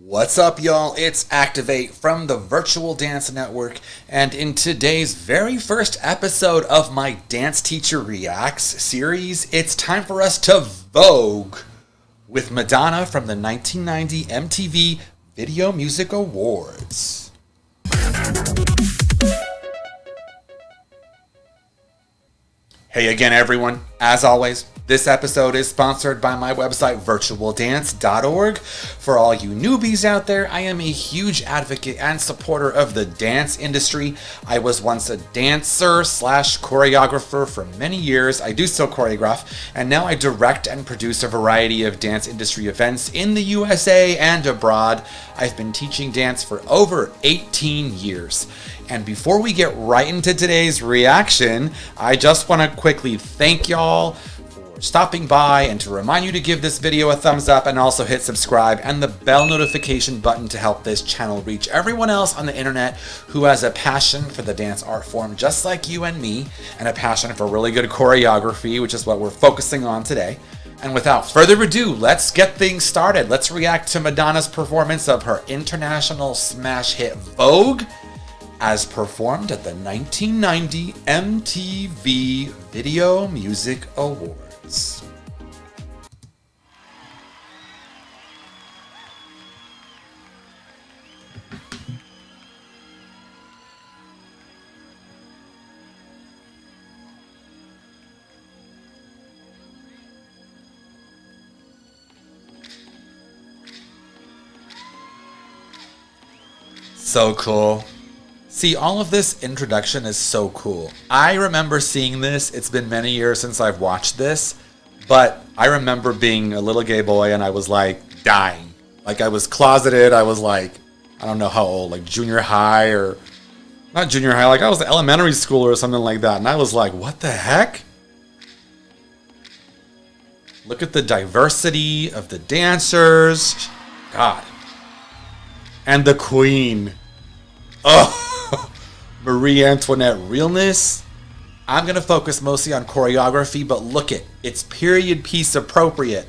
What's up, y'all? It's Activate from the Virtual Dance Network, and in today's very first episode of my Dance Teacher Reacts series, it's time for us to Vogue with Madonna from the 1990 MTV Video Music Awards. Hey again, everyone. As always, this episode is sponsored by my website, virtualdance.org. For all you newbies out there, I am a huge advocate and supporter of the dance industry. I was once a dancer / choreographer for many years. I do still choreograph, and now I direct and produce a variety of dance industry events in the USA and abroad. I've been teaching dance for over 18 years. And before we get right into today's reaction, I just want to quickly thank y'all for stopping by and to remind you to give this video a thumbs up and also hit subscribe and the bell notification button to help this channel reach everyone else on the internet who has a passion for the dance art form just like you and me, and a passion for really good choreography, which is what we're focusing on today. And without further ado, let's get things started. Let's react to Madonna's performance of her international smash hit Vogue, as performed at the 1990 MTV Video Music Awards. So cool. See, all of this introduction is so cool. I remember seeing this. It's been many years since I've watched this, but I remember being a little gay boy and I was like dying. Like I was closeted. I was like, I don't know how old, like junior high or not junior high. Like I was elementary school or something like that. And I was like, what the heck? Look at the diversity of the dancers. God. And the queen. Oh. Marie Antoinette realness. I'm going to focus mostly on choreography, but look it. It's period piece appropriate.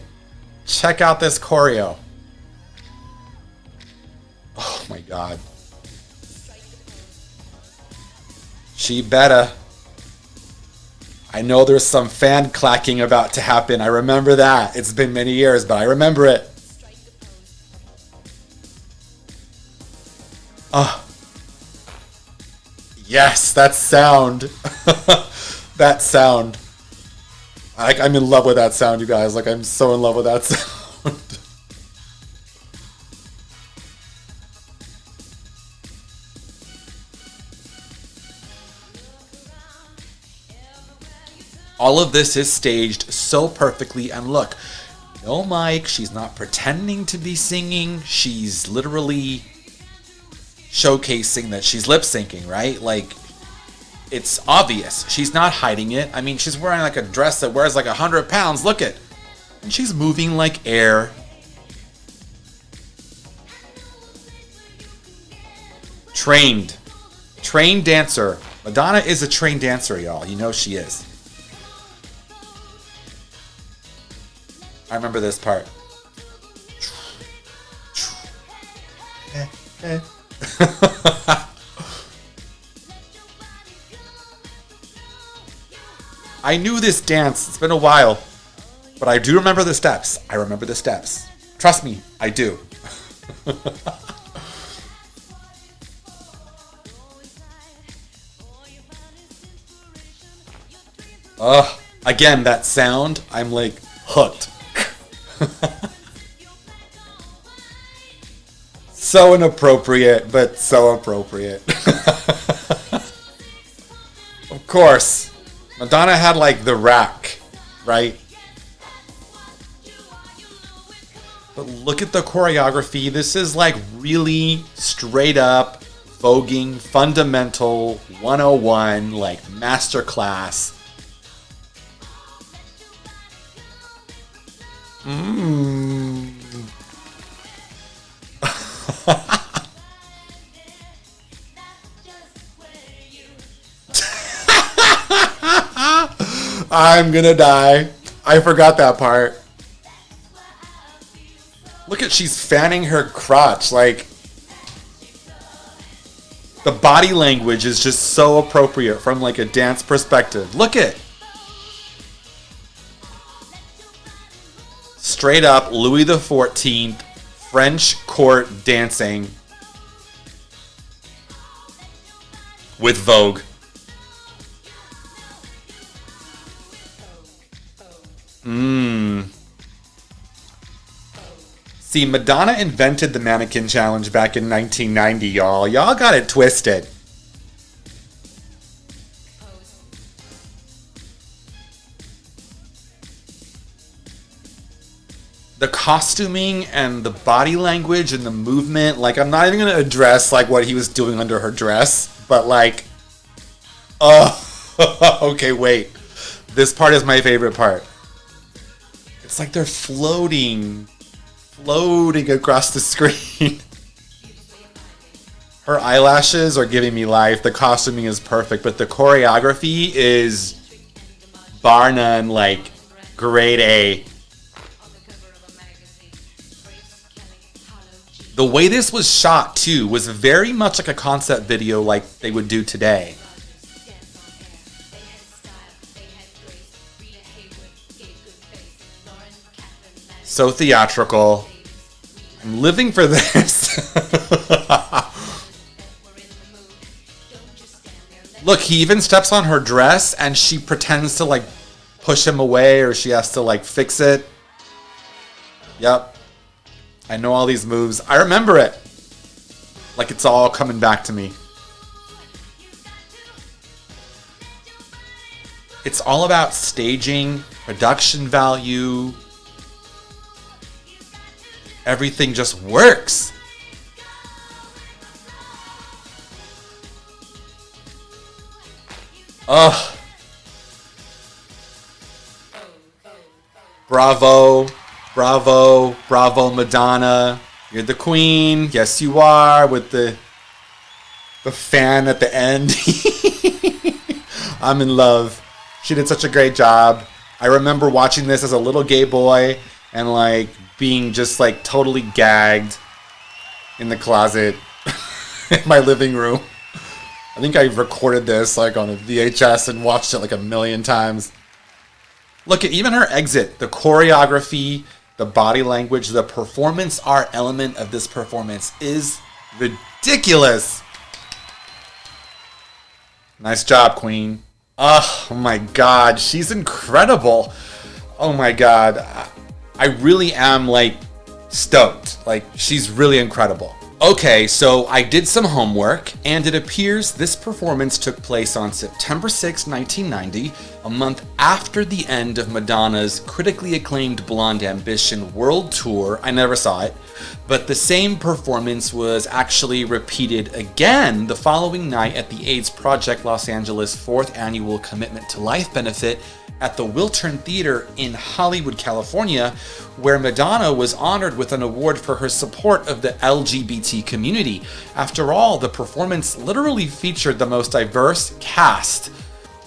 Check out this choreo. Oh my God. She better. I know there's some fan clacking about to happen. I remember that. It's been many years, but I remember it. Oh. Yes, that sound. That sound. I'm in love with that sound, you guys. Like, I'm so in love with that sound. All of this is staged so perfectly. And look, no mic. She's not pretending to be singing. She's literally showcasing that she's lip syncing, right? Like, it's obvious. She's not hiding it. I mean, she's wearing like a dress that wears like 100 pounds. Look it. And she's moving like air. Trained dancer. Madonna is a trained dancer, y'all. You know she is. I remember this part. I knew this dance. It's been a while, but I do remember the steps. I remember the steps. Trust me, I do. Again, that sound, I'm like hooked. So inappropriate, but so appropriate. Of course. Madonna had like the rack, right? But look at the choreography. This is like really straight up voguing, fundamental 101, like masterclass. I'm gonna die. I forgot that part. Look at that she's fanning her crotch. Like, the body language is just so appropriate from like a dance perspective. Look at straight up Louis XIV French court dancing with Vogue. See, Madonna invented the mannequin challenge back in 1990, y'all. Y'all got it twisted. The costuming and the body language and the movement, like, I'm not even going to address, like, what he was doing under her dress, but, like, oh, okay, wait. This part is my favorite part. It's like they're floating across the screen. Her eyelashes are giving me life. The costuming is perfect, but the choreography is bar none, like, grade A. The way this was shot, too, was very much like a concept video like they would do today. So theatrical. I'm living for this. Look, he even steps on her dress and she pretends to like push him away, or she has to like fix it. Yep. I know all these moves. I remember it. Like it's all coming back to me. It's all about staging, production value. Everything just works. Ugh. Bravo. Bravo. Bravo, Madonna. You're the queen. Yes, you are. With the fan at the end. I'm in love. She did such a great job. I remember watching this as a little gay boy and like being just like totally gagged in the closet in my living room. I think I recorded this like on a VHS and watched it like a million times. Look at even her exit, the choreography, the body language, the performance art element of this performance is ridiculous. Nice job, Queen. Oh my God, she's incredible. Oh my God. I really am like stoked. Like she's really incredible. Okay, so I did some homework and it appears this performance took place on September 6, 1990, a month after the end of Madonna's critically acclaimed Blonde Ambition World Tour. I never saw it, but the same performance was actually repeated again the following night at the AIDS Project Los Angeles 4th Annual Commitment to Life benefit at the Wiltern Theater in Hollywood, California, where Madonna was honored with an award for her support of the LGBT community. After all, the performance literally featured the most diverse cast.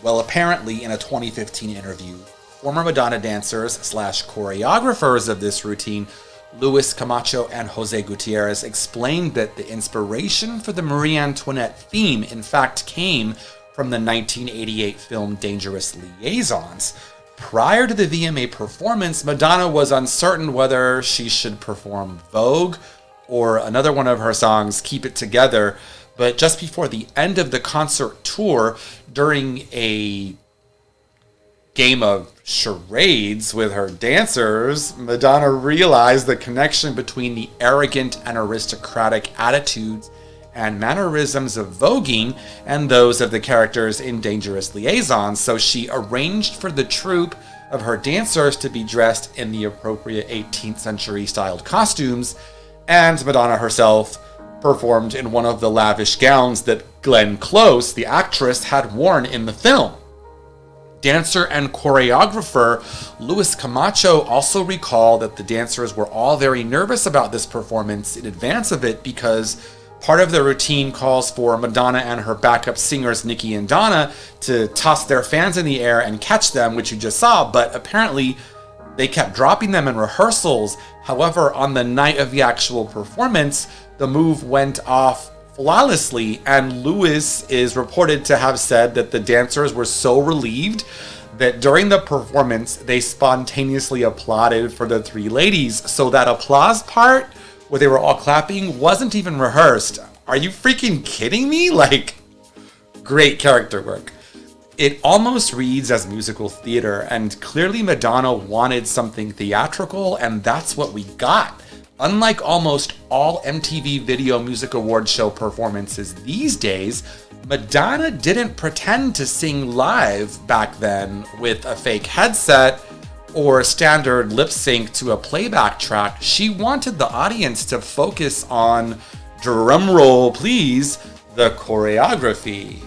Well, apparently in a 2015 interview, former Madonna dancers / choreographers of this routine, Luis Camacho and Jose Gutierrez, explained that the inspiration for the Marie Antoinette theme in fact came from the 1988 film Dangerous Liaisons. Prior to the VMA performance, Madonna was uncertain whether she should perform Vogue or another one of her songs, Keep It Together, but just before the end of the concert tour, during a game of charades with her dancers, Madonna realized the connection between the arrogant and aristocratic attitudes and mannerisms of voguing and those of the characters in Dangerous Liaisons, so she arranged for the troupe of her dancers to be dressed in the appropriate 18th century styled costumes, and Madonna herself performed in one of the lavish gowns that Glenn Close, the actress, had worn in the film. Dancer and choreographer Luis Camacho also recalled that the dancers were all very nervous about this performance in advance of it because part of the routine calls for Madonna and her backup singers Nikki and Donna to toss their fans in the air and catch them, which you just saw, but apparently They kept dropping them in rehearsals. However, on the night of the actual performance, the move went off flawlessly, and Lewis is reported to have said that the dancers were so relieved that during the performance, they spontaneously applauded for the three ladies. So that applause part, where they were all clapping, wasn't even rehearsed. Are you freaking kidding me? Like, great character work. It almost reads as musical theater, and clearly Madonna wanted something theatrical, and that's what we got. Unlike almost all MTV Video Music Awards show performances these days, Madonna didn't pretend to sing live back then with a fake headset or a standard lip sync to a playback track. She wanted the audience to focus on, drumroll please, the choreography.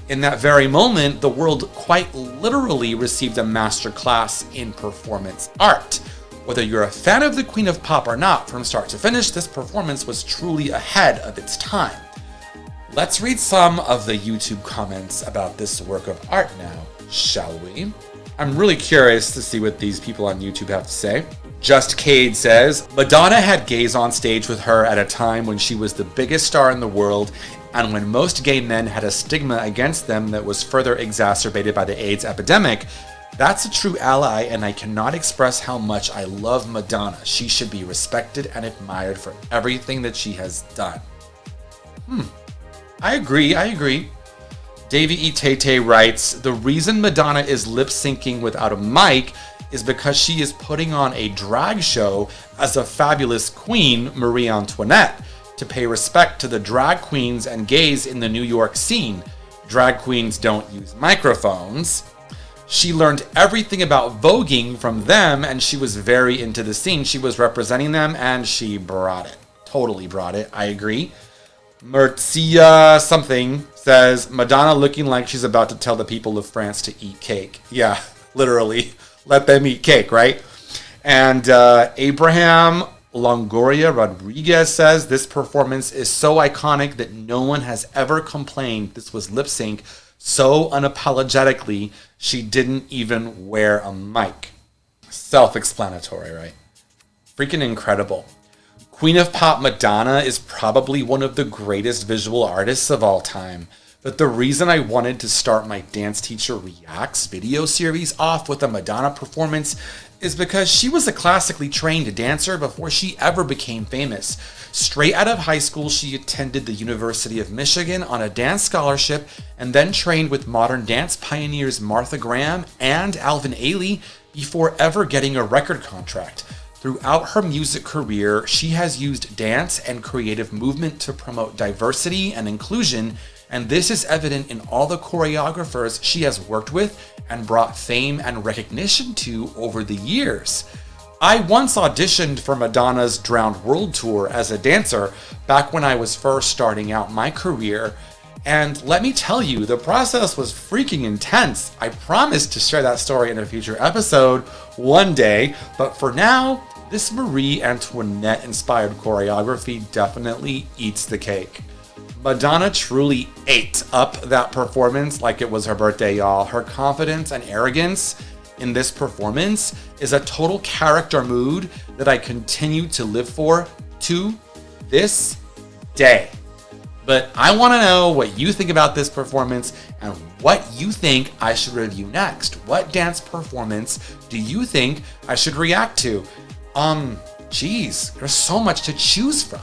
In that very moment, the world quite literally received a masterclass in performance art. Whether you're a fan of the Queen of Pop or not, from start to finish, this performance was truly ahead of its time. Let's read some of the YouTube comments about this work of art now, shall we? I'm really curious to see what these people on YouTube have to say. Just Cade says, Madonna had gays on stage with her at a time when she was the biggest star in the world and when most gay men had a stigma against them that was further exacerbated by the AIDS epidemic. That's a true ally, and I cannot express how much I love Madonna. She should be respected and admired for everything that she has done. I agree. Davey Itete writes, the reason Madonna is lip syncing without a mic is because she is putting on a drag show as a fabulous queen, Marie Antoinette, to pay respect to the drag queens and gays in the New York scene. Drag queens don't use microphones. She learned everything about voguing from them, and she was very into the scene. She was representing them, and she brought it. Totally brought it. I agree. Mertzia something says, Madonna looking like she's about to tell the people of France to eat cake. Yeah, literally. Let them eat cake, right? And Abraham Longoria Rodriguez says, this performance is so iconic that no one has ever complained this was lip sync so unapologetically she didn't even wear a mic. Self-explanatory, right? Freaking incredible. Queen of Pop Madonna is probably one of the greatest visual artists of all time. But the reason I wanted to start my Dance Teacher Reacts video series off with a Madonna performance is because she was a classically trained dancer before she ever became famous. Straight out of high school, she attended the University of Michigan on a dance scholarship and then trained with modern dance pioneers Martha Graham and Alvin Ailey before ever getting a record contract. Throughout her music career, she has used dance and creative movement to promote diversity and inclusion, and this is evident in all the choreographers she has worked with and brought fame and recognition to over the years. I once auditioned for Madonna's Drowned World Tour as a dancer back when I was first starting out my career, and let me tell you, the process was freaking intense. I promise to share that story in a future episode one day, but for now, this Marie Antoinette-inspired choreography definitely eats the cake. Madonna truly ate up that performance like it was her birthday, y'all. Her confidence and arrogance in this performance is a total character mood that I continue to live for to this day. But I want to know what you think about this performance and what you think I should review next. What dance performance do you think I should react to? Geez, there's so much to choose from.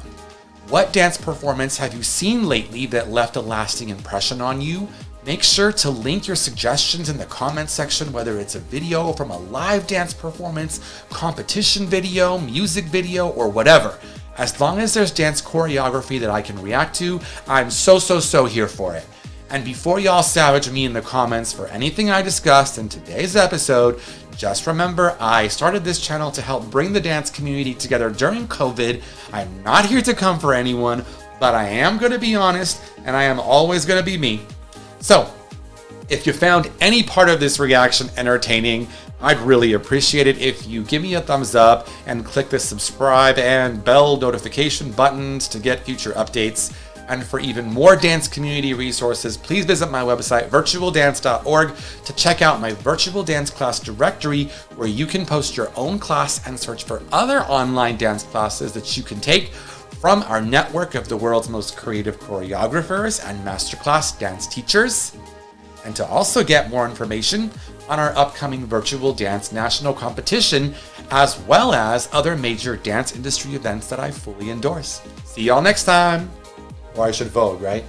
What dance performance have you seen lately that left a lasting impression on you? Make sure to link your suggestions in the comment section, whether it's a video from a live dance performance, competition video, music video, or whatever. As long as there's dance choreography that I can react to, I'm so here for it. And before y'all savage me in the comments for anything I discussed in today's episode, just remember I started this channel to help bring the dance community together during COVID. I'm not here to come for anyone, but I am going to be honest, and I am always going to be me. So, if you found any part of this reaction entertaining, I'd really appreciate it if you give me a thumbs up and click the subscribe and bell notification buttons to get future updates. And for even more dance community resources, please visit my website, virtualdance.org, to check out my virtual dance class directory, where you can post your own class and search for other online dance classes that you can take from our network of the world's most creative choreographers and masterclass dance teachers. And to also get more information on our upcoming virtual dance national competition, as well as other major dance industry events that I fully endorse. See y'all next time. Or I should Vogue, right?